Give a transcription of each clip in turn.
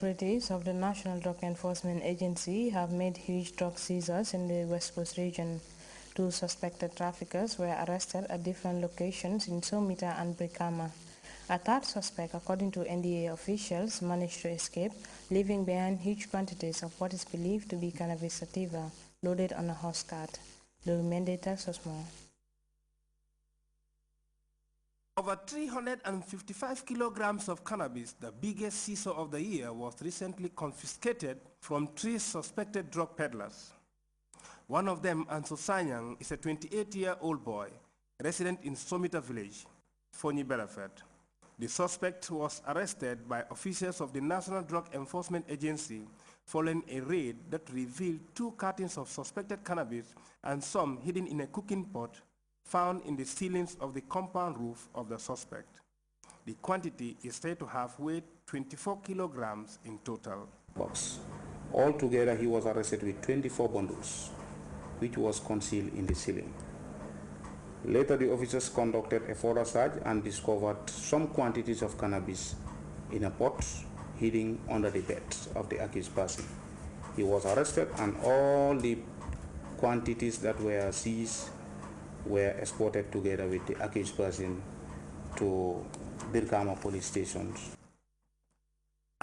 Authorities of the National Drug Enforcement Agency have made huge drug seizures in the West Coast region. Two suspected traffickers were arrested at different locations in Somita and Brikama. A third suspect, according to NDA officials, managed to escape, leaving behind huge quantities of what is believed to be cannabis sativa loaded on a horse cart. Louis Mende tells us more. Over 355 kilograms of cannabis, the biggest seizure of the year, was recently confiscated from 3 suspected drug peddlers. One of them, Anso Sanyang, is a 28-year-old boy, resident in Somita village, Fonyi Belafed. The suspect was arrested by officials of the National Drug Enforcement Agency following a raid that revealed 2 cartons of suspected cannabis and some hidden in a cooking pot found in the ceilings of the compound roof of the suspect. The quantity is said to have weighed 24 kilograms in total. Altogether, he was arrested with 24 bundles, which was concealed in the ceiling. Later, the officers conducted a further search and discovered some quantities of cannabis in a pot hidden under the bed of the accused person. He was arrested and all the quantities that were seized were escorted together with the accused person to Birkama police stations.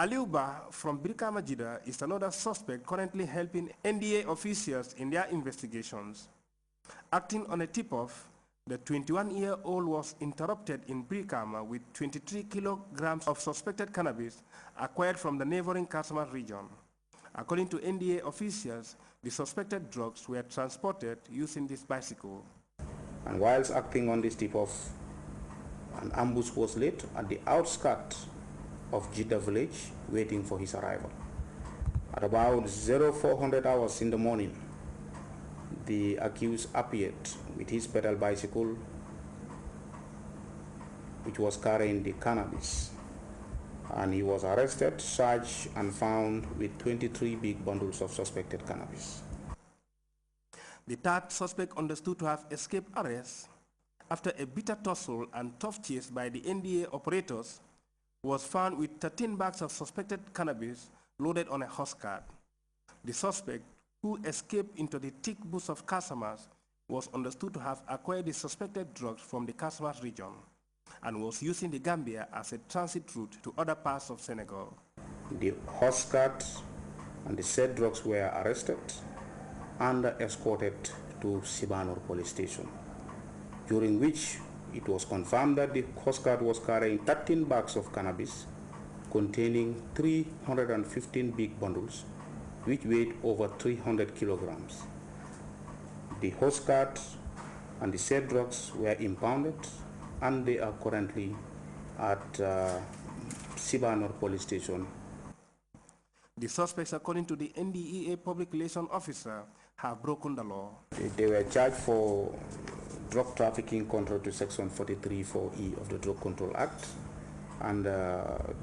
Aliuba from Birkama Jida is another suspect currently helping NDA officials in their investigations. Acting on a tip-off, the 21-year-old was interrupted in Birkama with 23 kilograms of suspected cannabis acquired from the neighboring Kasama region. According to NDA officials, the suspected drugs were transported using this bicycle. And whilst acting on this tip-off, an ambush was laid at the outskirts of Jeddah village, waiting for his arrival. At about 0400 hours in the morning, the accused appeared with his pedal bicycle, which was carrying the cannabis, and he was arrested, searched, and found with 23 big bundles of suspected cannabis. The third suspect understood to have escaped arrest after a bitter tussle and tough chase by the NDA operators was found with 13 bags of suspected cannabis loaded on a horse cart. The suspect, who escaped into the thick bush of Casamas, was understood to have acquired the suspected drugs from the Casamas region and was using the Gambia as a transit route to other parts of Senegal. The horse cart and the said drugs were arrested and escorted to Sibanor police station, during which it was confirmed that the horse cart was carrying 13 bags of cannabis containing 315 big bundles, which weighed over 300 kilograms. The horse cart and the said drugs were impounded, and they are currently at Sibanor police station. The suspects, according to the NDEA public relations officer, have broken the law. They were charged for drug trafficking contrary to Section 43(4)(e) of the Drug Control Act and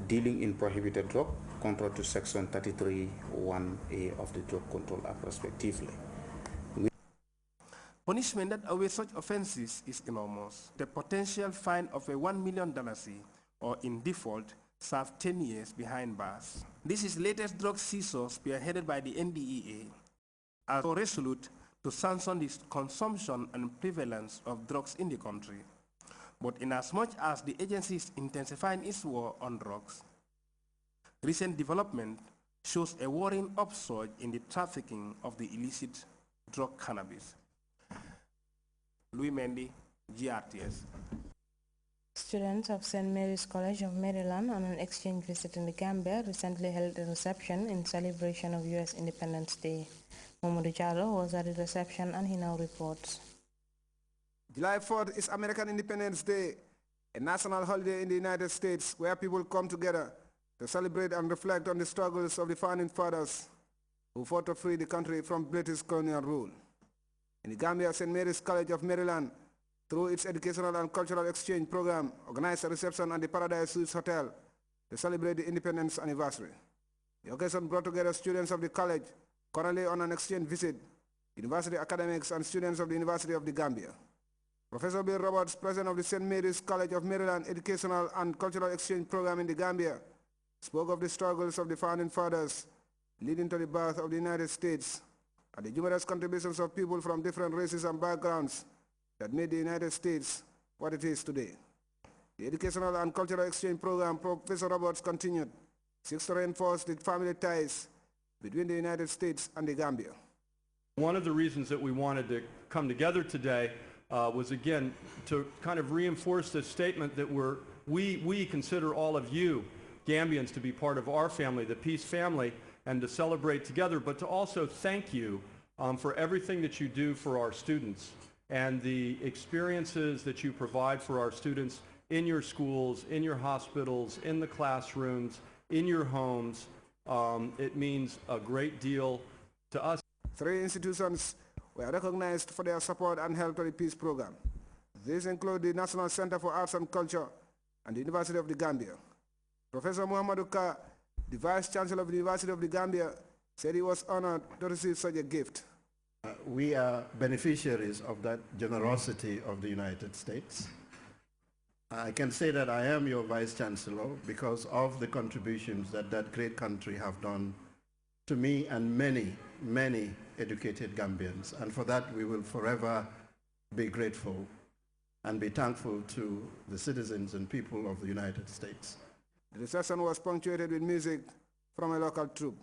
dealing in prohibited drug contrary to Section 33(1)(a) of the Drug Control Act, respectively. Punishment that awaits such offenses is enormous. The potential fine of a $1 million or, in default, serve 10 years behind bars. This is latest drug seizure spearheaded by the NDEA, as resolute to sanction the consumption and prevalence of drugs in the country. But inasmuch as the agency is intensifying its war on drugs, recent development shows a worrying upsurge in the trafficking of the illicit drug cannabis. Louis Mendy, GRTS. Students of St. Mary's College of Maryland on an exchange visit in the Gambia recently held a reception in celebration of U.S. Independence Day. Mamadou Diallo was at the reception and he now reports. July 4th is American Independence Day, a national holiday in the United States where people come together to celebrate and reflect on the struggles of the founding fathers who fought to free the country from British colonial rule. In the Gambia, St. Mary's College of Maryland, through its educational and cultural exchange program, organized a reception at the Paradise Suites Hotel to celebrate the independence anniversary. The occasion brought together students of the college currently on an exchange visit, university academics, and students of the University of the Gambia. Professor Bill Roberts, president of the St. Mary's College of Maryland Educational and Cultural Exchange Program in the Gambia, spoke of the struggles of the founding fathers leading to the birth of the United States and the numerous contributions of people from different races and backgrounds that made the United States what it is today. The educational and cultural exchange program Professor Roberts continued seeks to reinforce the family ties between the United States and the Gambia. One of the reasons that we wanted to come together today was again to kind of reinforce this statement that we consider all of you Gambians to be part of our family, the Peace family, and to celebrate together, but to also thank you for everything that you do for our students and the experiences that you provide for our students in your schools, in your hospitals, in the classrooms, in your homes. It means a great deal to us. 3 institutions were recognized for their support and help to the peace program. These include the National Center for Arts and Culture and the University of the Gambia. Professor Muhammadu Ka, the Vice Chancellor of the University of the Gambia, said he was honored to receive such a gift. We are beneficiaries of that generosity of the United States. I can say that I am your Vice Chancellor because of the contributions that that great country have done to me and many, many educated Gambians. And for that, we will forever be grateful and be thankful to the citizens and people of the United States. The reception was punctuated with music from a local troupe.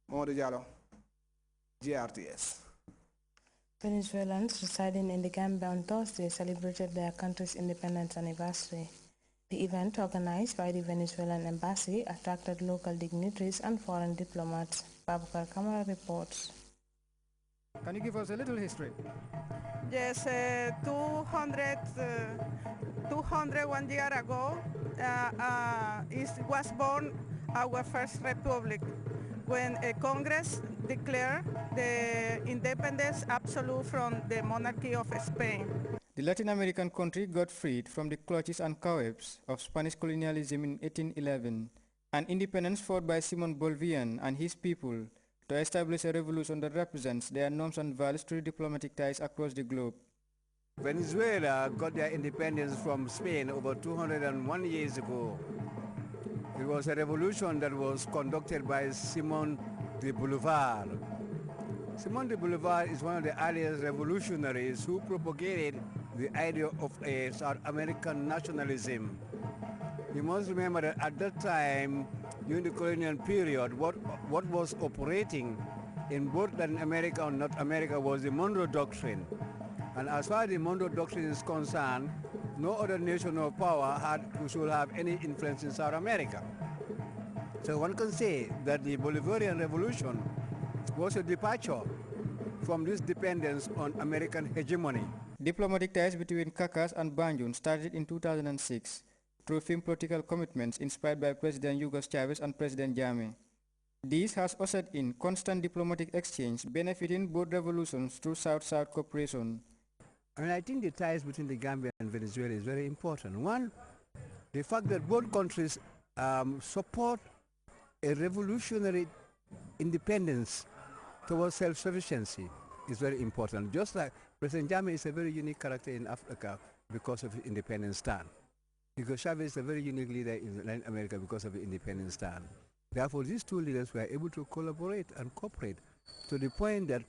Mamadou Diallo, Grts. Venezuelans residing in the Gambia on Thursday celebrated their country's independence anniversary. The event, organized by the Venezuelan embassy, attracted local dignitaries and foreign diplomats. Babakar Kamara reports. Can you give us a little history? Yes, 201 years ago, it was born our first republic when a Congress declared the independence absolute from the monarchy of Spain. The Latin American country got freed from the clutches and cobwebs of Spanish colonialism in 1811, an independence fought by Simon Bolivar and his people to establish a revolution that represents their norms and values through diplomatic ties across the globe. Venezuela got their independence from Spain over 201 years ago. It was a revolution that was conducted by Simon de Bolivar. Simon de Bolivar is one of the earliest revolutionaries who propagated the idea of a South American nationalism. You must remember that at that time, during the colonial period, what was operating in both Latin America and North America was the Monroe Doctrine. And as far as the Monroe Doctrine is concerned, no other nation or power should have any influence in South America. So one can say that the Bolivarian Revolution was a departure from this dependence on American hegemony. Diplomatic ties between Caracas and Banjul started in 2006 through firm political commitments inspired by President Hugo Chavez and President Jammeh. This has ushered in constant diplomatic exchange benefiting both revolutions through South-South cooperation. I think the ties between the Gambia and Venezuela is very important. One, the fact that both countries support a revolutionary independence towards self-sufficiency is very important. Just like President Jammeh is a very unique character in Africa because of his independence stand. Hugo Chavez is a very unique leader in Latin America because of his independence stand. Therefore, these two leaders were able to collaborate and cooperate to the point that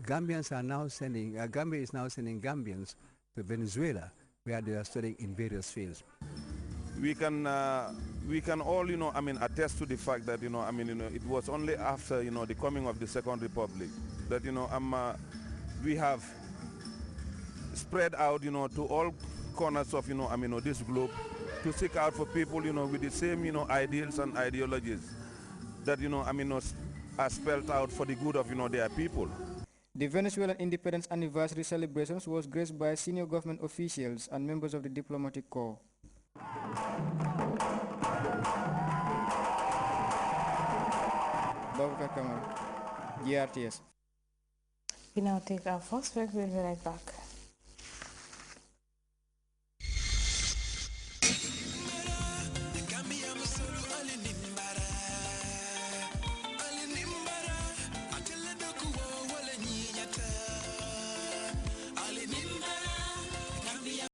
Gambians are now sending, Gambia is now sending Gambians to Venezuela, where they are studying in various fields. We can all, attest to the fact that, it was only after, the coming of the Second Republic that, we have spread out, to all corners of, this globe to seek out for people, with the same, ideals and ideologies that, are spelled out for the good of, their people. The Venezuelan Independence Anniversary celebrations was graced by senior government officials and members of the diplomatic corps. Babakar Kamara, Grts. We now take our first break. We'll be right back.